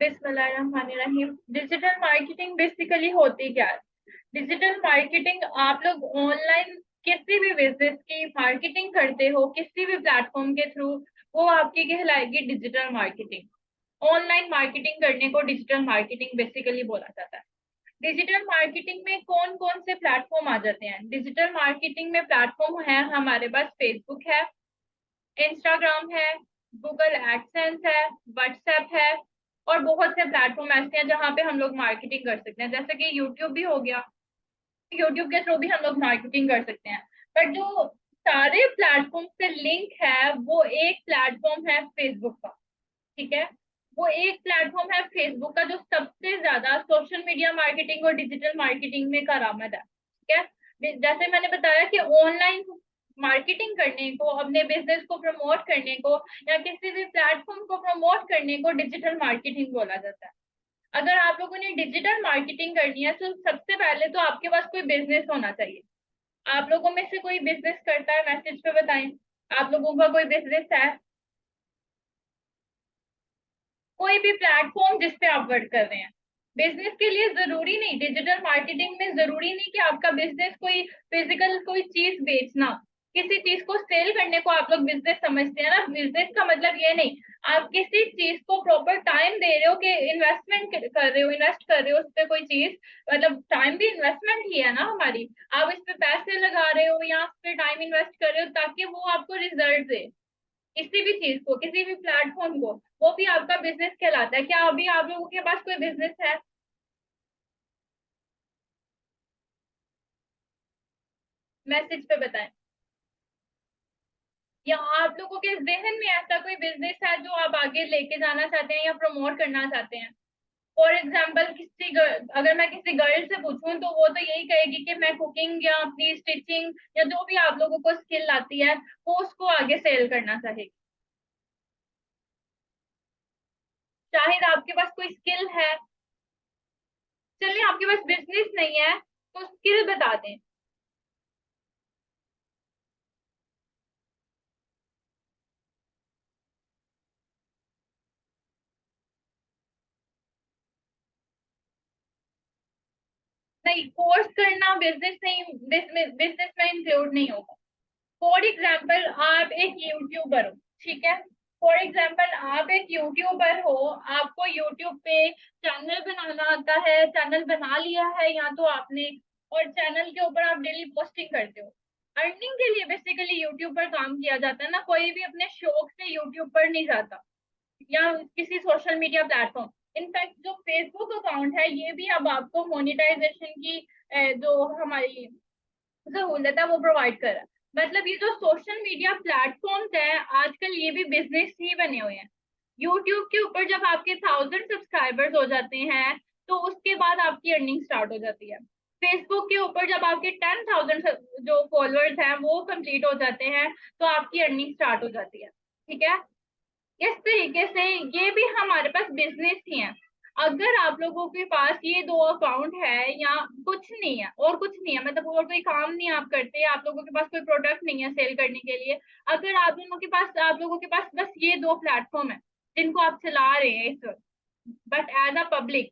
बिस्मिल्लाहिर्रहमानिर्रहीम। Digital marketing basically होती क्या है? डिजिटल मार्केटिंग आप लोग ऑनलाइन किसी भी बिजनेस की मार्केटिंग करते हो किसी भी प्लेटफॉर्म के थ्रू, वो आपकी कहलाएगी डिजिटल मार्केटिंग। ऑनलाइन मार्केटिंग करने को डिजिटल मार्केटिंग बेसिकली बोला जाता है। डिजिटल मार्केटिंग में कौन कौन से प्लेटफॉर्म आ जाते हैं? डिजिटल मार्केटिंग में प्लेटफॉर्म है हमारे पास, फेसबुक है, इंस्टाग्राम है, गूगल एडसेंस है, व्हाट्सएप है, और बहुत से प्लेटफॉर्म ऐसे हैं जहाँ पे हम लोग मार्केटिंग कर सकते हैं, जैसे कि यूट्यूब भी हो गया। यूट्यूब के थ्रू भी हम लोग मार्केटिंग कर सकते हैं। बट जो सारे प्लेटफॉर्म से लिंक है वो एक प्लेटफॉर्म है फेसबुक का। ठीक है, वो एक प्लेटफॉर्म है फेसबुक का जो सबसे ज्यादा सोशल मीडिया मार्केटिंग और डिजिटल मार्केटिंग में करामद है। ठीक है, जैसे मैंने बताया कि ऑनलाइन मार्केटिंग करने को, अपने बिजनेस को प्रमोट करने को, या किसी भी प्लेटफॉर्म को प्रमोट करने को डिजिटल मार्केटिंग बोला जाता है। अगर आप लोगों ने डिजिटल मार्केटिंग करनी है तो सबसे पहले तो आपके पास कोई बिजनेस होना चाहिए। आप लोगों में से कोई बिजनेस करता है? मैसेज पे बताएं, आप लोगों का कोई बिजनेस है? कोई भी प्लेटफॉर्म जिस पे आप वर्क कर रहे हैं। बिजनेस के लिए जरूरी नहीं, डिजिटल मार्केटिंग में जरूरी नहीं कि आपका बिजनेस कोई फिजिकल कोई चीज बेचना, किसी चीज को सेल करने को आप लोग बिजनेस समझते हैं ना। बिजनेस का मतलब ये नहीं, आप किसी चीज को प्रॉपर टाइम दे रहे हो कि इन्वेस्टमेंट कर रहे हो, इन्वेस्ट कर रहे हो उस पर कोई चीज, मतलब टाइम भी इन्वेस्टमेंट ही है ना हमारी। आप इस पे पैसे लगा रहे हो या उस पर टाइम इन्वेस्ट कर रहे हो ताकि वो आपको रिजल्ट दे। किसी भी चीज को, किसी भी प्लेटफॉर्म को, वो भी आपका बिजनेस कहलाता है। क्या अभी आप लोगों के पास कोई बिजनेस है? मैसेज पे बताएं। या आप लोगों के जहन में ऐसा कोई बिजनेस है जो आप आगे लेके जाना चाहते हैं या प्रमोट करना चाहते हैं? फॉर एग्जाम्पल, अगर मैं किसी गर्ल से पूछूं तो वो तो यही कहेगी कि मैं कुकिंग या अपनी स्टिचिंग या जो भी आप लोगों को स्किल आती है वो उसको आगे सेल करना चाहेगी। शायद आपके पास कोई स्किल है, चलिए आपके पास बिजनेस नहीं है तो स्किल बता दें। नहीं, कोर्स करना बिजनेस नहीं, बिजनेस में इंक्लूड नहीं होगा। फॉर एग्जाम्पल आप एक यूट्यूबर हो, ठीक है। फॉर एग्जाम्पल आप एक यूट्यूबर हो, आपको यूट्यूब पे चैनल बनाना आता है, चैनल बना लिया है या तो आपने, और चैनल के ऊपर आप डेली पोस्टिंग करते हो। अर्निंग के लिए बेसिकली यूट्यूब पर काम किया जाता है ना, कोई भी अपने शौक से यूट्यूब पर नहीं जाता या किसी सोशल मीडिया प्लेटफॉर्म। इनफैक्ट जो फेसबुक अकाउंट है ये भी अब आपको मोनिटाइजेशन की जो हमारी सहूलत है वो प्रोवाइड कर रहा है। मतलब ये जो सोशल मीडिया प्लेटफॉर्म्स है आजकल ये भी बिजनेस ही बने हुए हैं। यूट्यूब के ऊपर जब आपके 1000 सब्सक्राइबर्स हो जाते हैं तो उसके बाद आपकी अर्निंग स्टार्ट हो जाती है। फेसबुक के ऊपर जब आपके 10,000 जो फॉलोअर्स हैं वो कंप्लीट हो जाते हैं तो आपकी अर्निंग स्टार्ट हो जाती है। ठीक है, इस तरीके से ये भी हमारे पास बिजनेस ही है। अगर आप लोगों के पास ये दो अकाउंट है या कुछ नहीं है और कुछ नहीं है, मतलब और कोई काम नहीं आप करते, आप लोगों के पास कोई प्रोडक्ट नहीं है सेल करने के लिए, अगर आप लोगों के पास बस ये दो प्लेटफॉर्म है जिनको आप चला रहे हैं इस वक्त, बट एज अ पब्लिक,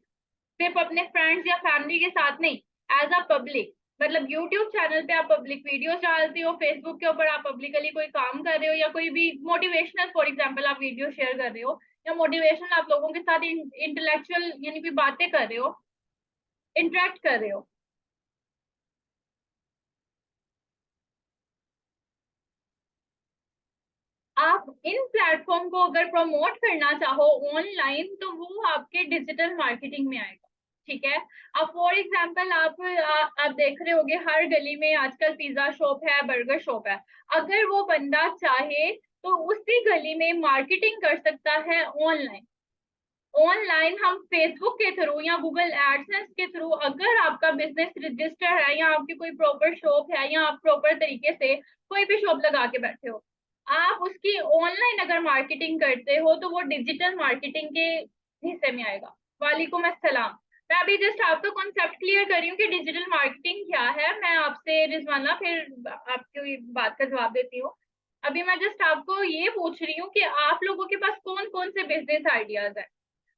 सिर्फ अपने फ्रेंड्स या फैमिली के साथ नहीं, एज अ पब्लिक, मतलब यूट्यूब चैनल पे आप पब्लिक वीडियोस डालते हो, फेसबुक के ऊपर आप पब्लिकली कोई काम कर रहे हो या कोई भी मोटिवेशनल फॉर एग्जांपल आप वीडियो शेयर कर रहे हो, या मोटिवेशनल आप लोगों के साथ इंटेलेक्चुअल यानी कि बातें कर रहे हो, इंटरेक्ट कर रहे हो। आप इन प्लेटफॉर्म को अगर प्रमोट करना चाहो ऑनलाइन तो वो आपके डिजिटल मार्केटिंग में आएगा। ठीक है, अब फॉर एग्जांपल आप देख रहे होगे हर गली में आजकल पिज्जा शॉप है, बर्गर शॉप है। अगर वो बंदा चाहे तो उसी गली में मार्केटिंग कर सकता है ऑनलाइन। ऑनलाइन हम फेसबुक के थ्रू या गूगल एडसेंस के थ्रू, अगर आपका बिजनेस रजिस्टर है या आपकी कोई प्रॉपर शॉप है या आप प्रॉपर तरीके से कोई भी शॉप लगा के बैठे हो, आप उसकी ऑनलाइन अगर मार्केटिंग करते हो तो वो डिजिटल मार्केटिंग के हिस्से में आएगा। वालेकुम अस्सलाम। मैं अभी जस्ट आपको कॉन्सेप्ट क्लियर कर रही हूँ कि डिजिटल मार्केटिंग क्या है। मैं आपसे रिजवाना फिर आपकी बात का जवाब देती हूँ। अभी मैं जस्ट आपको ये पूछ रही हूँ कि आप लोगों के पास कौन कौन से बिजनेस आइडियाज है।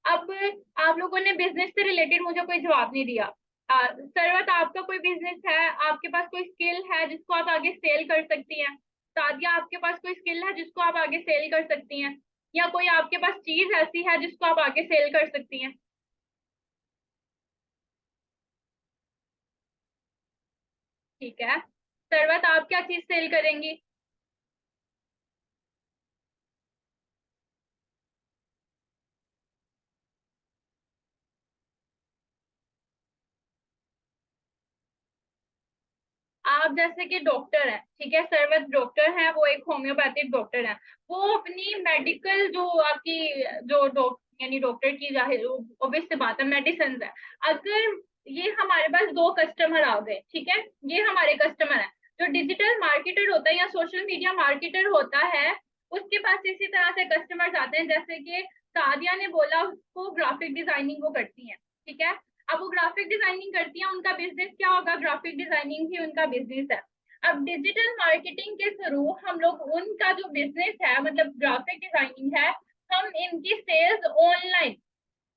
अब आप लोगों ने बिजनेस से रिलेटेड मुझे कोई जवाब नहीं दिया। सरवत, आपका कोई बिजनेस है, आपके पास कोई स्किल है जिसको आप आगे सेल कर सकती हैं? सादिया, आपके पास कोई स्किल है जिसको आप आगे सेल कर सकती हैं, या कोई आपके पास चीज ऐसी है जिसको आप आगे सेल कर सकती हैं? ठीक है, सरवत, आप क्या चीज सेल करेंगी? आप जैसे कि डॉक्टर हैं, ठीक है, सर्वत डॉक्टर हैं, वो एक होम्योपैथिक डॉक्टर हैं। वो अपनी मेडिकल जो आपकी जो यानी डॉक्टर की जाहिर ऑब्वियस सी बात है, मेडिसिन है। अगर ये हमारे पास दो कस्टमर आ गए, ठीक है, ये हमारे कस्टमर है। जो डिजिटल मार्केटर होता है या सोशल मीडिया मार्केटर होता है, उसके पास इसी तरह से कस्टमर्स आते हैं, जैसे कि सादिया ने बोला उसको ग्राफिक डिजाइनिंग वो करती है, ठीक है। अब वो ग्राफिक डिजाइनिंग करती है, उनका बिजनेस क्या होगा? ग्राफिक डिजाइनिंग ही उनका बिजनेस है। अब डिजिटल मार्केटिंग के थ्रू हम लोग उनका जो बिजनेस है, मतलब ग्राफिक डिजाइनिंग है, हम इनकी सेल्स ऑनलाइन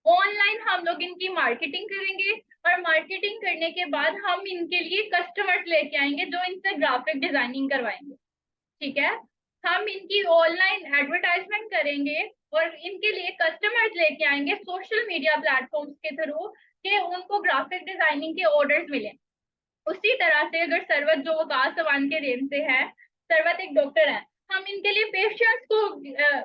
ऑनलाइन हम लोग इनकी मार्केटिंग करेंगे। और मार्केटिंग करने के बाद हम इनके लिए कस्टमर्स लेके आएंगे जो इनसे ग्राफिक डिजाइनिंग करवाएंगे, ठीक है। हम इनकी ऑनलाइन एडवर्टाइजमेंट करेंगे और इनके लिए कस्टमर्स लेके आएंगे सोशल मीडिया प्लेटफॉर्म्स के थ्रू, कि उनको ग्राफिक डिजाइनिंग के ऑर्डर्स मिले। उसी तरह से अगर सरवत जो वकास सवान के रेंज से है, सरवत एक डॉक्टर है, हम इनके लिए पेशेंट्स को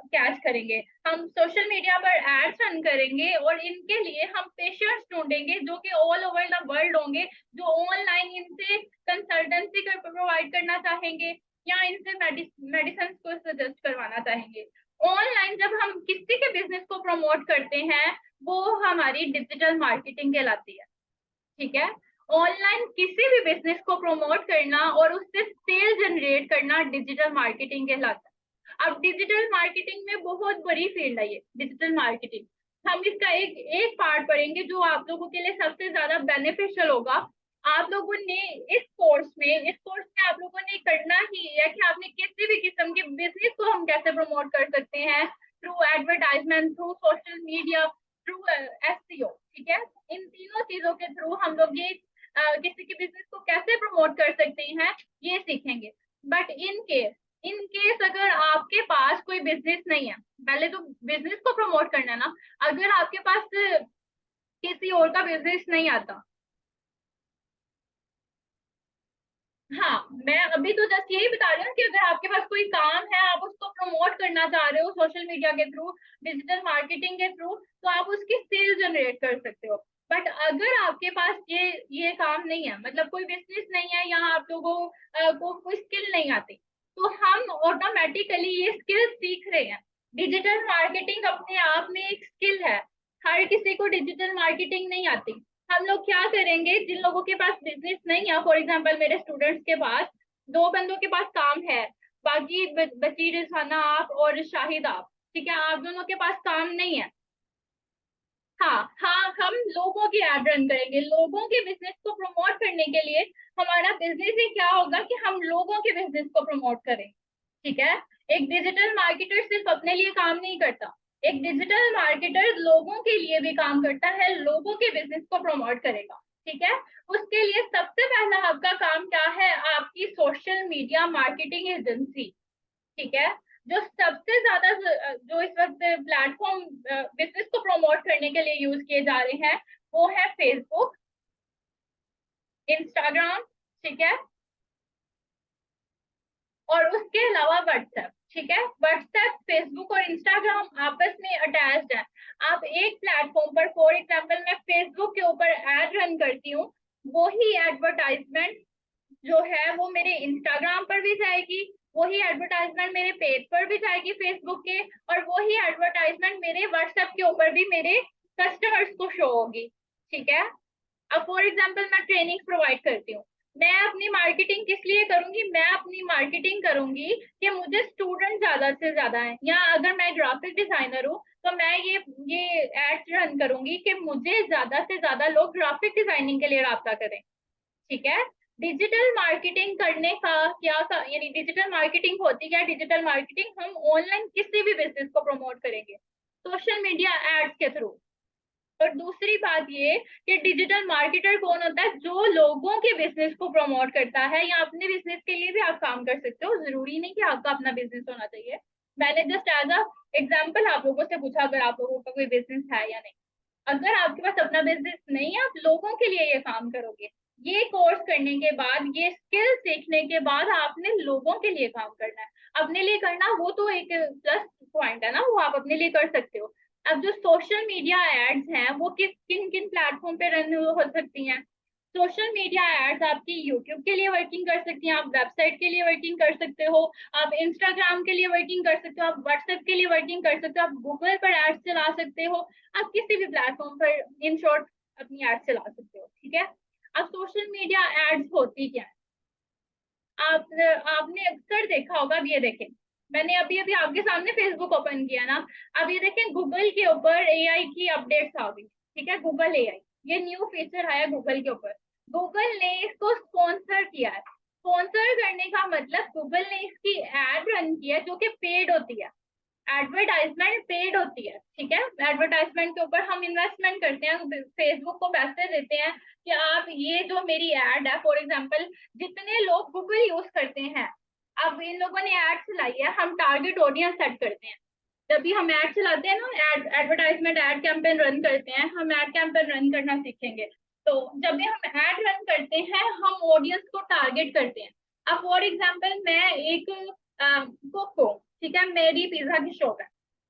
कैच करेंगे। हम सोशल मीडिया पर एड्स रन करेंगे और इनके लिए हम पेशेंट्स ढूंढेंगे जो कि ऑल ओवर द वर्ल्ड होंगे, जो ऑनलाइन इनसे कंसल्टेंसी प्रोवाइड करना चाहेंगे या इनसे मेडिसिन को सजेस्ट करवाना चाहेंगे। ऑनलाइन जब हम किसी के बिजनेस को प्रमोट करते हैं, वो हमारी डिजिटल मार्केटिंग कहलाती है, ठीक है। ऑनलाइन किसी भी बिजनेस को प्रमोट करना और उससे सेल जनरेट करना डिजिटल मार्केटिंग कहलाता है। अब डिजिटल मार्केटिंग में बहुत बड़ी फील्ड है ये डिजिटल मार्केटिंग। हम इसका एक एक पार्ट पढ़ेंगे जो आप लोगों के लिए सबसे ज्यादा बेनिफिशियल होगा। आप लोगों ने इस कोर्स में आप लोगों ने करना ही है कि आपने किसी भी किस्म के बिजनेस को हम कैसे प्रमोट कर सकते हैं, through advertisement, through social media, through SEO, ठीक है। इन तीनों चीजों के थ्रू हम लोग ये किसी के बिजनेस को कैसे प्रमोट कर सकते हैं, ये सीखेंगे। बट इन केस अगर आपके पास कोई बिजनेस नहीं है, पहले तो बिजनेस को प्रमोट करना है ना। अगर आपके पास किसी और का बिजनेस नहीं आता, हाँ, मैं अभी तो जस्ट यही बता रही हूँ कि अगर आपके पास कोई काम है, आप उसको प्रमोट करना चाह रहे हो सोशल मीडिया के थ्रू, डिजिटल मार्केटिंग के थ्रू, तो आप उसकी सेल जनरेट कर सकते हो। बट अगर आपके पास ये काम नहीं है, मतलब कोई बिजनेस नहीं है, या आप लोगों को कोई स्किल नहीं आती, तो हम ऑटोमेटिकली ये स्किल सीख रहे हैं। डिजिटल मार्केटिंग अपने आप में एक स्किल है। हर किसी को डिजिटल मार्केटिंग नहीं आती। हम लोग क्या करेंगे, जिन लोगों के पास बिजनेस नहीं है, फॉर एग्जाम्पल मेरे स्टूडेंट्स के पास दो बंदों के पास काम है, बाकी बची रिजवाना आप और शाहिद आप, ठीक है, आप दोनों के पास काम नहीं है। हाँ हाँ, हम लोगों की एड रन करेंगे, लोगों के बिजनेस को प्रमोट करने के लिए। हमारा बिजनेस ही क्या होगा कि हम लोगों के बिजनेस को प्रमोट करें, ठीक है। एक डिजिटल मार्केटर सिर्फ अपने लिए काम नहीं करता, एक डिजिटल मार्केटर लोगों के लिए भी काम करता है, लोगों के बिजनेस को प्रमोट करेगा, ठीक है। उसके लिए सबसे पहला आपका काम क्या है? आपकी सोशल मीडिया मार्केटिंग एजेंसी, ठीक है। जो सबसे ज्यादा जो इस वक्त प्लेटफॉर्म बिजनेस को प्रमोट करने के लिए यूज किए जा रहे हैं, वो है फेसबुक, इंस्टाग्राम, ठीक है, और उसके अलावा व्हाट्सएप, ठीक है। व्हाट्सएप, फेसबुक और इंस्टाग्राम आपस में अटैच्ड है। आप एक प्लेटफॉर्म पर, फॉर एग्जाम्पल मैं फेसबुक के ऊपर एड रन करती हूँ, वही एडवर्टाइजमेंट जो है वो मेरे इंस्टाग्राम पर भी जाएगी, वही एडवर्टाइजमेंट मेरे पेज पर भी जाएगी फेसबुक के, और वही एडवर्टाइजमेंट मेरे व्हाट्सएप के ऊपर भी मेरे कस्टमर्स को शो होगी, ठीक है। अब फॉर एग्जाम्पल मैं ट्रेनिंग प्रोवाइड करती हूँ, मैं अपनी मार्केटिंग किस लिए करूंगी? मैं अपनी मार्केटिंग करूंगी कि मुझे स्टूडेंट ज्यादा से ज्यादा है, या अगर मैं ग्राफिक डिजाइनर हूँ तो मैं ये एड्स रन करूंगी कि मुझे ज्यादा से ज्यादा लोग ग्राफिक डिजाइनिंग के लिए राब्ता करें, ठीक है। डिजिटल मार्केटिंग करने का यानी डिजिटल मार्केटिंग होती है, डिजिटल मार्केटिंग हम ऑनलाइन किसी भी बिजनेस को प्रमोट करेंगे सोशल मीडिया एड्स के थ्रू, और दूसरी बात ये कि डिजिटल मार्केटर कौन होता है, जो लोगों के बिजनेस को प्रमोट करता है, या अपने बिजनेस के लिए भी आप काम कर सकते हो, जरूरी नहीं कि आपका अपना बिजनेस होना चाहिए। मैंने जस्ट एज अ एग्जाम्पल आप लोगों से पूछा अगर आप लोगों का कोई बिजनेस है या नहीं। अगर आपके पास अपना बिजनेस नहीं है, आप लोगों के लिए ये काम करोगे। ये कोर्स करने के बाद, ये स्किल सीखने के बाद आपने लोगों के लिए काम करना है। अपने लिए करना वो तो एक प्लस पॉइंट है ना, वो आप अपने लिए कर सकते हो। अब जो सोशल मीडिया एड्स हैं वो किन किन प्लेटफॉर्म पे रन हो सकती हैं। सोशल मीडिया एड्स आपकी यूट्यूब के लिए वर्किंग कर सकती हैं, आप वेबसाइट के लिए वर्किंग कर सकते हो, आप इंस्टाग्राम के लिए वर्किंग कर सकते हो, आप व्हाट्सएप के लिए वर्किंग कर सकते हो, आप गूगल पर एड्स चला सकते हो, आप किसी भी प्लेटफॉर्म पर इन शॉर्ट अपनी एड्स चला सकते हो। ठीक है। अब सोशल मीडिया एड्स होती क्या है, आपने अक्सर देखा होगा। अब ये देखें, मैंने अभी अभी आपके सामने फेसबुक ओपन किया ना, अब ये देखें गूगल के ऊपर एआई की अपडेट्स आ गई। ठीक है, गूगल एआई, ये न्यू फीचर आया गूगल के ऊपर। गूगल ने इसको स्पॉन्सर किया है। स्पॉन्सर करने का मतलब गूगल ने इसकी एड रन की है, जो कि पेड होती है। एडवर्टाइजमेंट पेड होती है। ठीक है, एडवर्टाइजमेंट के ऊपर हम इन्वेस्टमेंट करते हैं, फेसबुक को पैसे देते हैं कि आप ये जो मेरी एड है, फॉर एग्जांपल जितने लोग गूगल यूज करते हैं, अब इन लोगों ने एड चलाई है, हम टारगेट ऑडियंस सेट करते हैं। जब भी हम एड चलाते हैं ना, एडवर्टाइजमेंट एड कैंपेन रन करते हैं, हम एड कैंपेन रन करना सीखेंगे। तो जब भी हम एड रन करते हैं, हम ऑडियंस को टारगेट करते हैं। अब फॉर एग्जांपल मैं एक कुक हूँ, ठीक है, मेरी पिज्जा की शॉप है।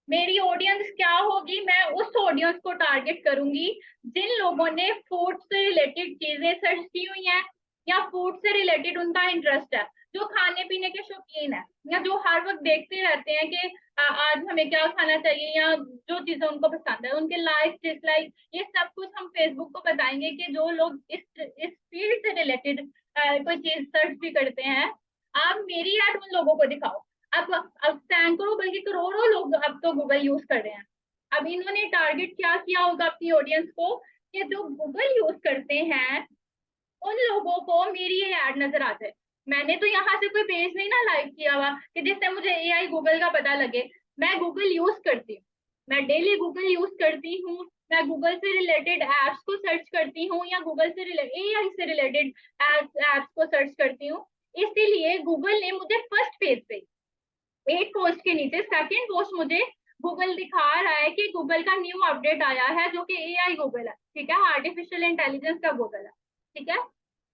मेरी ऑडियंस क्या होगी, मैं उस ऑडियंस को टारगेट करूंगी जिन लोगों ने फूड से रिलेटेड चीजें सर्च की हुई हैं, या फूड से रिलेटेड उनका इंटरेस्ट है, जो खाने पीने के शौकीन है, या जो हर वक्त देखते रहते हैं कि आज हमें क्या खाना चाहिए, या जो चीजें उनको पसंद है, उनके लाइक डिसलाइक, ये सब कुछ हम फेसबुक को बताएंगे कि जो लोग इस फील्ड से रिलेटेड कोई चीज सर्च भी करते हैं, आप मेरी एड उन लोगों को दिखाओ। अब सैकड़ों बल्कि करोड़ों लोग अब तो गूगल यूज कर रहे हैं। अब इन्होंने टारगेट क्या किया होगा अपनी ऑडियंस को, कि जो गूगल यूज करते हैं उन लोगों को मेरी ये एड नजर आ जाए। मैंने तो यहाँ से कोई पेज नहीं ना लाइक किया हुआ कि जिससे मुझे एआई गूगल का पता लगे। मैं गूगल यूज करती हूँ, मैं डेली गूगल यूज करती हूँ, मैं गूगल से रिलेटेड एप्स को सर्च करती हूँ, या गूगल से रिलेटेड एआई से रिलेटेड एप्स को सर्च करती हूँ। इसीलिए गूगल ने मुझे फर्स्ट पेज पे एक पोस्ट के नीचे सेकंड पोस्ट मुझे गूगल दिखा रहा है कि गूगल का न्यू अपडेट आया है, जो कि एआई गूगल है। ठीक है, आर्टिफिशियल इंटेलिजेंस का गूगल है। ठीक है,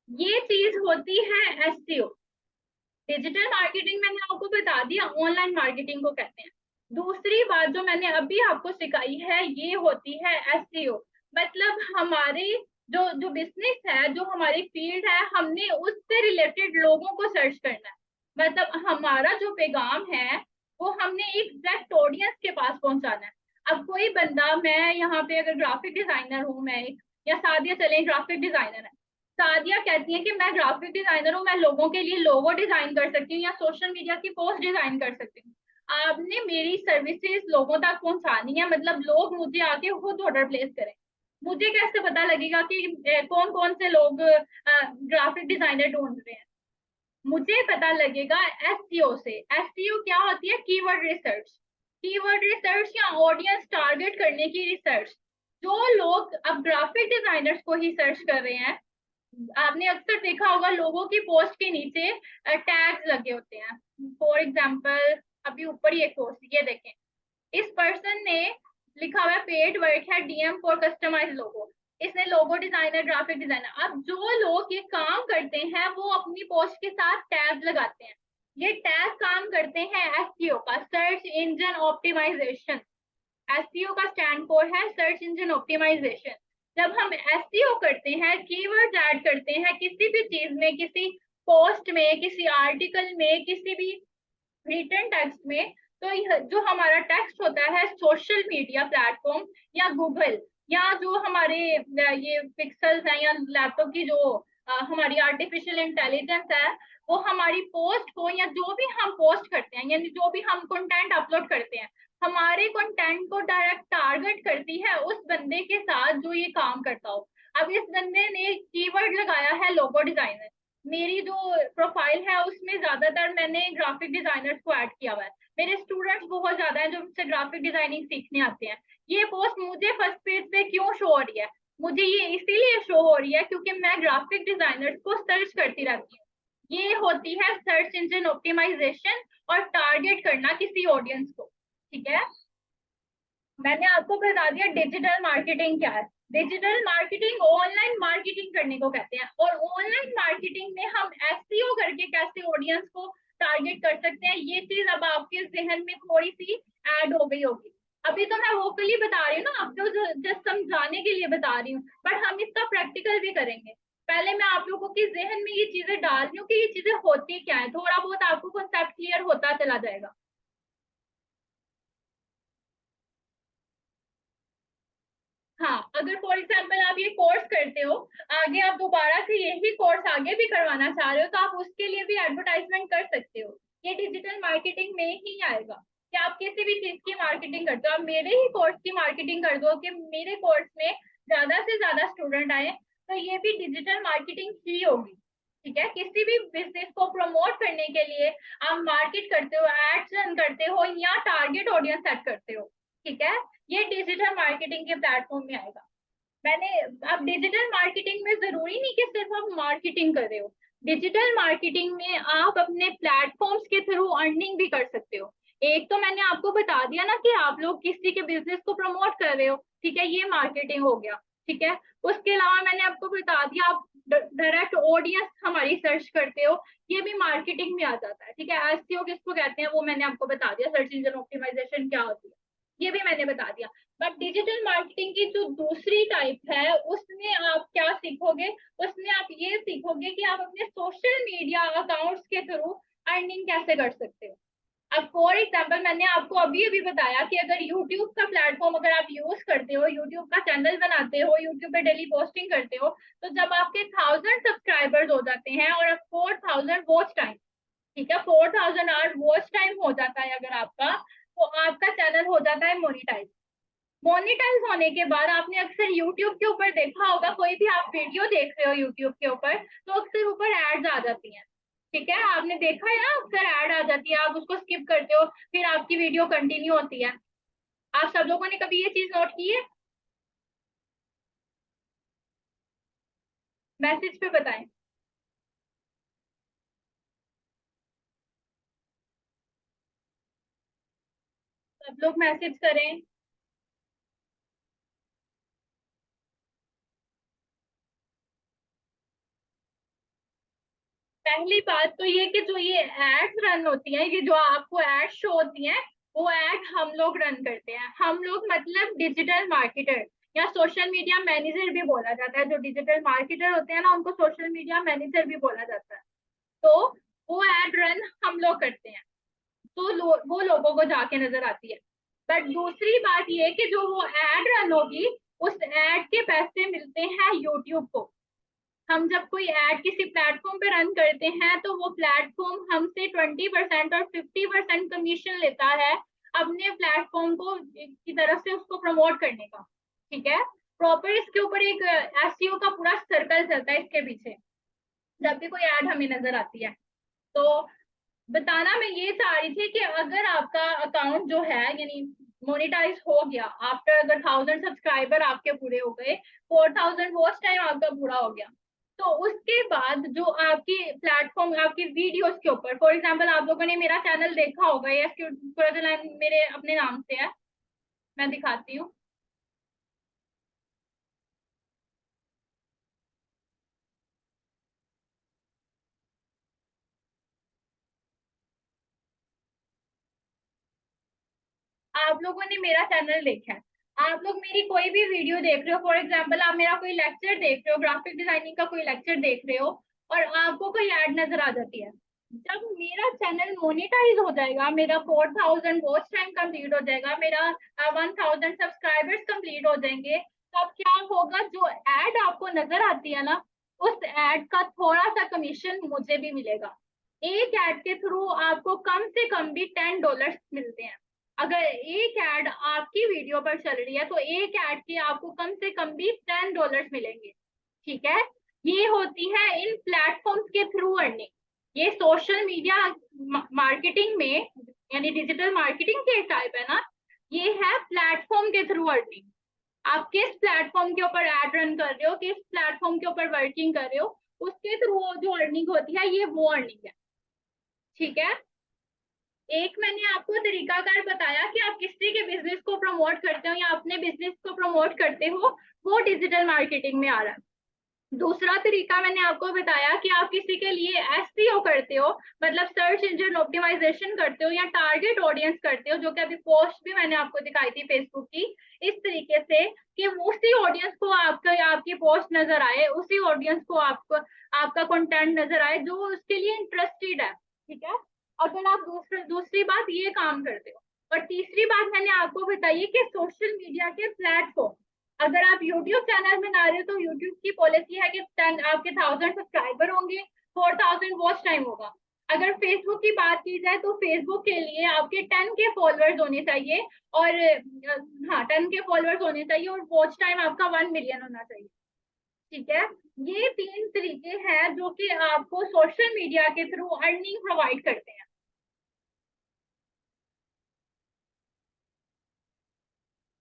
ये चीज होती है एसईओ। डिजिटल मार्केटिंग मैंने आपको बता दिया, ऑनलाइन मार्केटिंग को कहते हैं। दूसरी बात जो मैंने अभी आपको सिखाई है, ये होती है एसईओ। मतलब हमारी जो जो बिजनेस है, जो हमारी फील्ड है, हमने उससे रिलेटेड लोगों को सर्च करना है। मतलब हमारा जो पैगाम है वो हमने एग्जैक्ट ऑडियंस के पास पहुंचाना है। अब कोई बंदा, मैं यहाँ पे अगर ग्राफिक डिजाइनर हूँ, मैं एक, या सादिया चले ग्राफिक डिजाइनर है, सादिया कहती है कि मैं ग्राफिक डिजाइनर हूँ, मैं लोगों के लिए लोगो डिजाइन कर सकती हूँ, या सोशल मीडिया की पोस्ट डिजाइन कर सकती हूँ। आपने मेरी सर्विसेज लोगों तक पहुंचानी है, मतलब लोग मुझे आके खुद ऑर्डर प्लेस करें। मुझे कैसे पता लगेगा कि कौन कौन से लोग ग्राफिक डिजाइनर ढूंढ रहे हैं? मुझे पता लगेगा एसईओ से। एसईओ क्या होती है? Keyword research. कीवर्ड रिसर्च या ऑडियंस टारगेट करने की रिसर्च। जो लोग अब ग्राफिक डिजाइनर्स को ही सर्च कर रहे हैं, आपने अक्सर देखा होगा लोगों की पोस्ट के नीचे टैग्स लगे होते हैं। फॉर एग्जाम्पल अभी ऊपर ही एक पोस्ट, ये देखें, इस पर्सन ने लिखा हुआ है पेड वर्क है डीएम फॉर कस्टमाइज लोगो। इसने लोगो डिजाइनर, ग्राफिक डिजाइनर, अब जो लोग ये काम करते हैं वो अपनी पोस्ट के साथ टैग लगाते हैं। ये टैग काम करते हैं एसईओ का, सर्च इंजन ऑप्टिमाइजेशन। एसईओ का स्टैंड फॉर है सर्च इंजन ऑप्टिमाइजेशन। जब हम एसईओ करते हैं, कीवर्ड्स ऐड करते हैं किसी भी चीज में, किसी पोस्ट में, किसी आर्टिकल में, किसी भी रिटर्न टेक्स्ट में, तो जो हमारा टेक्स्ट होता है सोशल मीडिया प्लेटफॉर्म या गूगल, या जो हमारे ये पिक्सल्स हैं, या लैपटॉप की जो हमारी आर्टिफिशियल इंटेलिजेंस है, वो हमारी पोस्ट को, या जो भी हम पोस्ट करते हैं, यानी जो भी हम कंटेंट अपलोड करते हैं, हमारे कंटेंट को डायरेक्ट टारगेट करती है उस बंदे के साथ जो ये काम करता हो। अब इस बंदे ने कीवर्ड लगाया है लोगो डिजाइनर, मेरी जो प्रोफाइल है उसमें ज्यादातर मैंने ग्राफिक डिजाइनर्स को ऐड किया हुआ है। मेरे स्टूडेंट्स बहुत ज्यादा हैं जो मुझसे ग्राफिक डिजाइनिंग सीखने आते हैं। ये पोस्ट मुझे फर्स्ट पेज पे क्यों शो हो रही है? मुझे ये इसीलिए शो हो रही है क्योंकि मैं ग्राफिक डिजाइनर्स को सर्च करती रहती हूँ। ये होती है सर्च इंजन ऑप्टिमाइजेशन और टारगेट करना किसी ऑडियंस को। ठीक है, मैंने आपको बता दिया डिजिटल मार्केटिंग क्या है। डिजिटल मार्केटिंग ऑनलाइन मार्केटिंग करने को कहते हैं, और ऑनलाइन मार्केटिंग में हम एसईओ करके कैसे ऑडियंस को टारगेट कर सकते हैं, ये चीज अब आपके जहन में थोड़ी सी ऐड हो गई होगी। अभी तो मैं वोकली बता रही हूँ ना, आपको जस्ट समझाने के लिए बता रही हूँ, बट हम इसका प्रैक्टिकल भी करेंगे। पहले मैं आप लोगों के जहन में ये चीजें डाल रही हूँ कि ये चीजें होती क्या है, थोड़ा बहुत आपको कॉन्सेप्ट क्लियर होता चला जाएगा। हाँ, अगर फॉर एग्जाम्पल आप ये कोर्स करते हो, आगे आप दोबारा से यही कोर्स आगे भी करवाना चाह रहे हो, तो आप उसके लिए भी एडवर्टाइजमेंट कर सकते हो। ये डिजिटल मार्केटिंग में ही आएगा कि आप किसी भी चीज की मार्केटिंग करते हो। आप मेरे ही कोर्स की मार्केटिंग कर दो कि मेरे कोर्स में ज्यादा से ज्यादा स्टूडेंट आए, तो ये भी डिजिटल मार्केटिंग ही होगी। ठीक है, किसी भी बिजनेस को प्रमोट करने के लिए आप मार्केट करते हो, एड्स रन करते हो, या टारगेट ऑडियंस सेट करते हो। ठीक है, ये डिजिटल मार्केटिंग के प्लेटफॉर्म में आएगा। मैंने, अब डिजिटल मार्केटिंग में जरूरी नहीं कि सिर्फ आप मार्केटिंग कर रहे हो। डिजिटल मार्केटिंग में आप अपने प्लेटफॉर्म्स के थ्रू अर्निंग भी कर सकते हो। एक तो मैंने आपको बता दिया ना कि आप लोग किसी के बिजनेस को प्रमोट कर रहे हो, ठीक है, ये मार्केटिंग हो गया। ठीक है, उसके अलावा मैंने आपको बता दिया आप डायरेक्ट ऑडियंस हमारी सर्च करते हो, ये भी मार्केटिंग में आ जाता है। ठीक है, एसईओ किसको कहते हैं वो मैंने आपको बता दिया, सर्च इंजन ऑप्टिमाइजेशन क्या होती है ये भी मैंने बता दिया। बट डिजिटल मार्केटिंग की जो दूसरी टाइप है, उसमें आप क्या सीखोगे? उसमें आप ये सीखोगे कि आप अपने सोशल मीडिया अकाउंट्स के थ्रू अर्निंग कैसे कर सकते हो। अब फॉर एग्जाम्पल मैंने आपको अभी अभी बताया कि अगर यूट्यूब का प्लेटफॉर्म अगर आप यूज करते हो, यूट्यूब का चैनल बनाते हो, यूट्यूब पे डेली पोस्टिंग करते हो, तो जब आपके 1000 सब्सक्राइबर्स हो जाते हैं और 4000 वॉच टाइम, ठीक है, 4000 आवर वॉच टाइम हो जाता है अगर आपका, तो आपका चैनल हो जाता है मोनिटाइज। मोनिटाइज होने के बाद आपने अक्सर यूट्यूब के ऊपर देखा होगा, कोई भी आप वीडियो देख रहे हो यूट्यूब के ऊपर, तो अक्सर ऊपर एड्स आ जाती हैं। ठीक है, आपने देखा है ना, अक्सर ऐड आ जाती है, आप उसको स्किप करते हो, फिर आपकी वीडियो कंटिन्यू होती है। आप सब लोगों ने कभी ये चीज नोट की है? मैसेज पे बताएं। सब लोग मैसेज करें। पहली बात तो ये कि जो ये एड्स रन होती हैं, ये जो आपको एड शो होती हैं, वो एड हम लोग रन करते हैं। हम लोग मतलब डिजिटल मार्केटर या सोशल मीडिया मैनेजर भी बोला जाता है। जो डिजिटल मार्केटर होते हैं ना, उनको सोशल मीडिया मैनेजर भी बोला जाता है। तो वो एड रन हम लोग करते हैं, तो वो लोगों को जाके नजर आती है। बट दूसरी बात ये कि जो वो एड रन होगी, उस एड के पैसे मिलते हैं यूट्यूब को। हम जब कोई एड किसी प्लेटफॉर्म पे रन करते हैं, तो वो प्लेटफॉर्म हमसे 20% और 50% कमीशन लेता है अपने प्लेटफॉर्म को की तरफ से उसको प्रमोट करने का। ठीक है, प्रॉपर इसके ऊपर एक एसईओ का पूरा सर्कल चलता है इसके पीछे, जब भी कोई ऐड हमें नजर आती है। तो बताना मैं ये चाह रही थी कि अगर आपका अकाउंट जो है यानी मोनिटाइज हो गया, आफ्टर अगर 1000 सब्सक्राइबर आपके पूरे हो गए, 4000 वॉच टाइम आपका पूरा हो गया, तो उसके बाद जो आपकी प्लेटफॉर्म आपकी वीडियोस के ऊपर, फॉर एग्जांपल आप लोगों ने मेरा चैनल देखा होगा, या मेरे अपने नाम से है, मैं दिखाती हूँ। आप लोगों ने मेरा चैनल देखा है, आप लोग मेरी कोई भी वीडियो देख रहे हो, फॉर एग्जाम्पल आप मेरा कोई लेक्चर देख रहे हो, ग्राफिक डिजाइनिंग का कोई लेक्चर देख रहे हो, और आपको कोई ऐड नजर आ जाती है, जब मेरा चैनल मोनेटाइज हो जाएगा, मेरा 4000 वॉच टाइम कंप्लीट हो जाएगा, मेरा 1000 सब्सक्राइबर्स कंप्लीट हो जाएंगे, तब क्या होगा, जो एड आपको नजर आती है ना, उस एड का थोड़ा सा कमीशन मुझे भी मिलेगा। एक एड के थ्रू आपको कम से कम भी $10 मिलते हैं। अगर एक एड आपकी वीडियो पर चल रही है, तो एक एड के आपको कम से कम भी $10 मिलेंगे। ठीक है, ये होती है इन प्लेटफॉर्म्स के थ्रू अर्निंग। ये सोशल मीडिया मार्केटिंग में यानी डिजिटल मार्केटिंग के टाइप है ना, ये है प्लेटफॉर्म के थ्रू अर्निंग। आप किस प्लेटफॉर्म के ऊपर एड रन कर रहे हो, किस प्लेटफॉर्म के ऊपर वर्किंग कर रहे हो, उसके थ्रू जो अर्निंग होती है ये वो अर्निंग है। ठीक है, एक मैंने आपको तरीकाकार बताया कि आप किसी के बिजनेस को प्रमोट करते हो या अपने बिजनेस को प्रमोट करते हो, वो डिजिटल मार्केटिंग में आ रहा है। दूसरा तरीका मैंने आपको बताया कि आप किसी के लिए एसईओ करते हो, मतलब सर्च इंजन ऑप्टिमाइजेशन करते हो या टारगेट ऑडियंस करते हो, जो कि अभी पोस्ट भी मैंने आपको दिखाई थी फेसबुक की, इस तरीके से कि उसी ऑडियंस को आपका आपकी पोस्ट नजर आए, उसी ऑडियंस को आपको आपका कंटेंट नजर आए जो उसके लिए इंटरेस्टेड है। ठीक है, अगर आप दूसरी बात ये काम करते हो। और तीसरी बात मैंने आपको बताई कि सोशल मीडिया के प्लेटफॉर्म, अगर आप यूट्यूब चैनल में ना रहे हो तो यूट्यूब की पॉलिसी है कि 10 आपके 1000 सब्सक्राइबर होंगे, 4000 वॉच टाइम होगा। अगर फेसबुक की बात की जाए तो फेसबुक के लिए आपके 10 के फॉलोअर्स होने चाहिए, और हाँ 10 के फॉलोअर्स होने चाहिए, और वॉच टाइम आपका 1 मिलियन होना चाहिए। ठीक है, ये तीन तरीके हैं जो कि आपको सोशल मीडिया के थ्रू अर्निंग प्रोवाइड करते हैं।